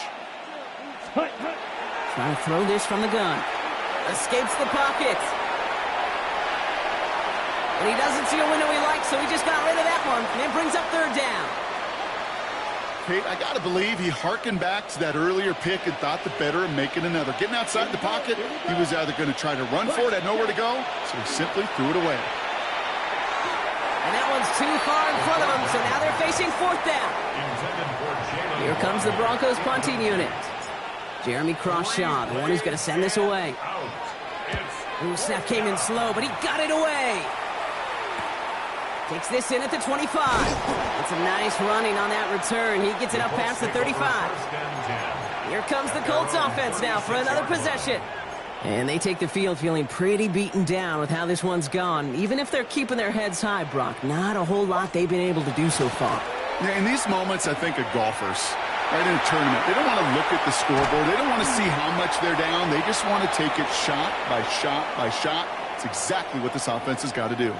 A: Trying to throw this from the gun. Escapes the pocket. And he doesn't see a window he likes, so he just got rid of that one. And it brings up 3rd down.
C: Kate, I got to believe he hearkened back to that earlier pick and thought the better of making another. Getting outside the pocket, he was either going to try to run for it, had nowhere to go, so he simply threw it away.
A: And that one's too far in front of him, so now they're facing 4th down. Here comes the Broncos punting unit. Jeremy Crawshaw, the one who's going to send this away. Ooh, snap came in slow, but he got it away. Takes this in at the 25. It's a nice running on that return. He gets it up past the 35. Here comes the Colts offense now for another possession. And they take the field feeling pretty beaten down with how this one's gone. Even if they're keeping their heads high, Brock, not a whole lot they've been able to do so far.
C: Yeah, in these moments, I think of golfers, right, in a tournament. They don't want to look at the scoreboard. They don't want to see how much they're down. They just want to take it shot by shot by shot. It's exactly what this offense has got to do.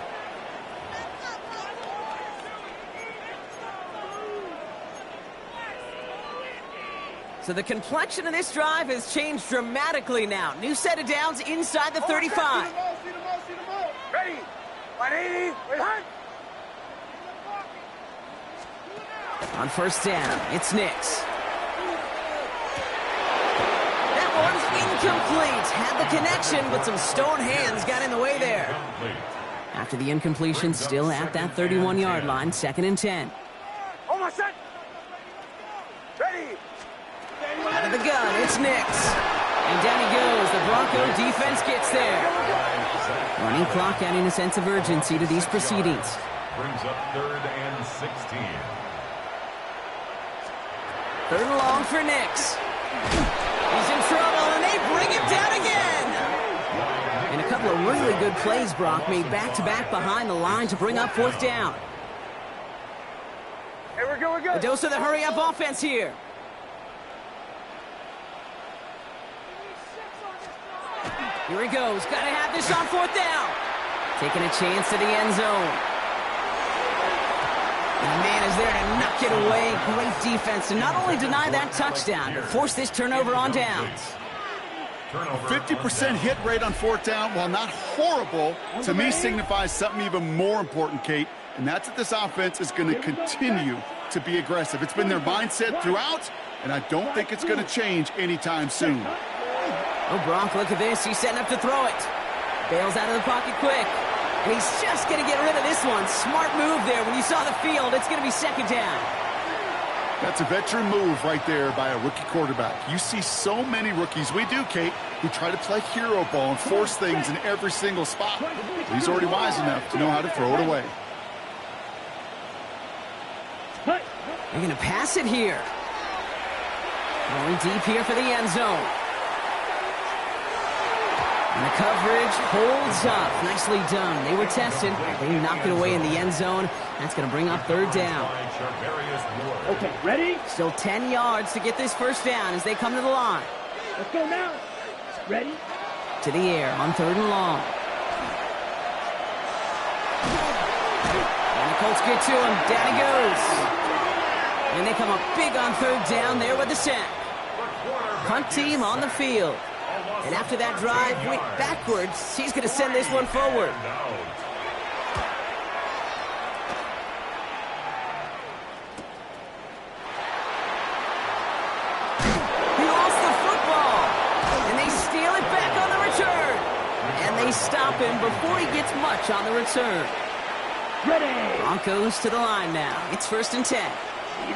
A: So the complexion of this drive has changed dramatically now. New set of downs inside the 35.
D: Ready. 180.
A: On 1st down, it's Nix. That one's incomplete. Had the connection, but some stone hands got in the way there. After the incompletion, still at that 31-yard line, 2nd and 10.
D: Almost set. Ready.
A: Out of the gun, it's Nix. And down he goes. The Bronco defense gets there. Running clock adding a sense of urgency to these proceedings.
B: Brings up 3rd and 16.
A: 3rd and long for Nix. He's in trouble, and they bring him down again. And a couple of really good plays, Brock, made back-to-back behind the line to bring up 4th down.
D: Hey, we're good.
A: A dose of the hurry-up offense here. Here he goes. Got to have this on 4th down. Taking a chance to the end zone. And the man is there to knock it away. Great defense to not only deny that touchdown, but force this turnover on downs.
C: 50% hit rate on 4th down, while not horrible, to me signifies something even more important, Kate, and that's that this offense is going to continue to be aggressive. It's been their mindset throughout, and I don't think it's going to change anytime soon.
A: Oh, Brock, look at this. He's setting up to throw it. Bails out of the pocket quick. And he's just going to get rid of this one. Smart move there. When you saw the field, it's going to be 2nd down.
C: That's a veteran move right there by a rookie quarterback. You see so many rookies, we do, Kate, who try to play hero ball and force things in every single spot. He's already wise enough to know how to throw it away.
A: They're going to pass it here. Going deep here for the end zone. And the coverage holds up. Nicely done. They were tested. They knocked it away in the end zone. That's going to bring up 3rd down.
D: Okay, ready?
A: Still 10 yards to get this 1st down as they come to the line.
D: Let's go now. Ready?
A: To the air on 3rd and long. And the Colts get to him. Down he goes. And they come up big on 3rd down there with the sack. Punt team on the field. And after that drive went backwards, he's going to send this one forward. He lost the football. And they steal it back on the return. And they stop him before he gets much on the return.
D: Ready.
A: Broncos to the line now. It's 1st and 10.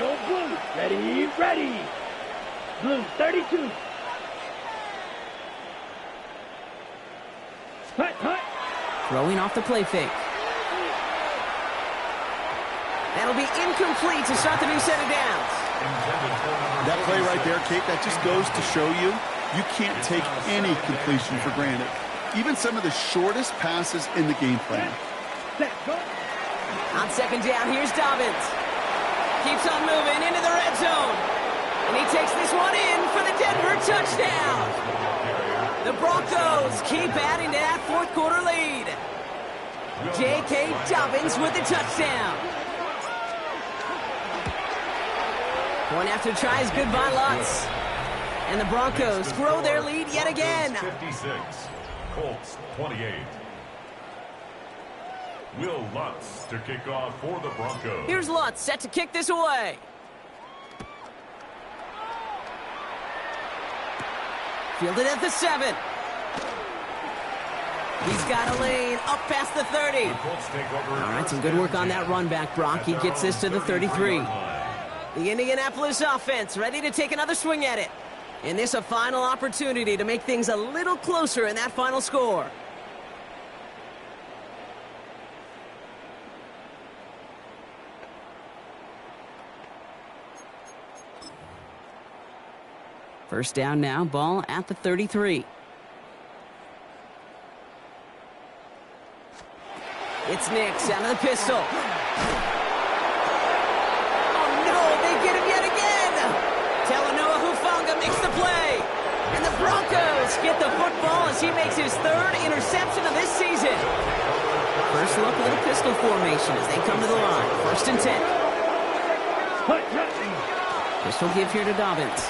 D: Blue, ready, ready. Blue, 32. Hut.
A: Throwing off the play fake. That'll be incomplete to start the new set of downs.
C: That play right there, Kate, that just goes to show you can't take any completion for granted. Even some of the shortest passes in the game plan.
D: Set, go.
A: On 2nd down, here's Dobbins. Keeps on moving into the red zone. And he takes this one in for the Denver touchdown. The Broncos keep adding to that 4th quarter lead. J.K. Dobbins with the touchdown. Point after try is good by Lutz. And the Broncos grow their lead yet again.
B: 56, Colts 28. Will Lutz to kick off for the Broncos.
A: Here's Lutz set to kick this away. Fielded at the 7. He's got a lane up past the 30. All right, some good work on that run back, Brock. He gets this to the 33. The Indianapolis offense ready to take another swing at it. And this a final opportunity to make things a little closer in that final score. First down now, ball at the 33. It's Nix out of the pistol. Oh no, they get him yet again. Talanoa Hufanga makes the play. And the Broncos get the football as he makes his 3rd interception of this season. First look, a little pistol formation as they come to the line. 1st and 10. Pistol give here to Dobbins.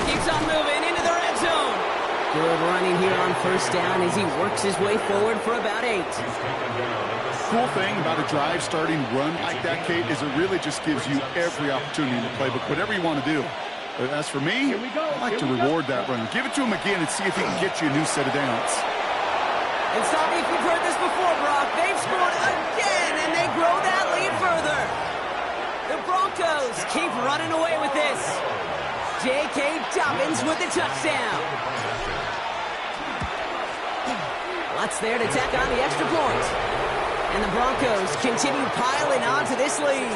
A: Keeps on moving into the red zone. Good running here on 1st down as he works his way forward for about 8.
C: Cool thing about a drive starting run like that, Kate, is it really just gives you every opportunity in the playbook, whatever you want to do. But as for me, I like to reward that run. Give it to him again and see if he can get you a new set of downs.
A: And stop me if you've heard this before, Brock. They've scored again, and they grow that lead further. The Broncos keep running away with this. J.K. Dobbins with the touchdown. Lutz there to tack on the extra point. And the Broncos continue piling on to this lead.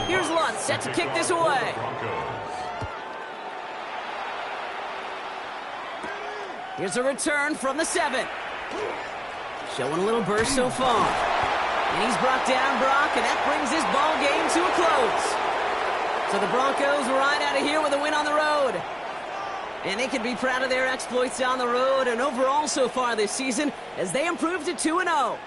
A: Here's Lutz set to kick this away. Here's a return from the 7. Showing a little burst so far. And he's brought down, Brock, and that brings this ball game to a close. So the Broncos ride out of here with a win on the road. And they can be proud of their exploits on the road and overall so far this season as they improve to 2-0.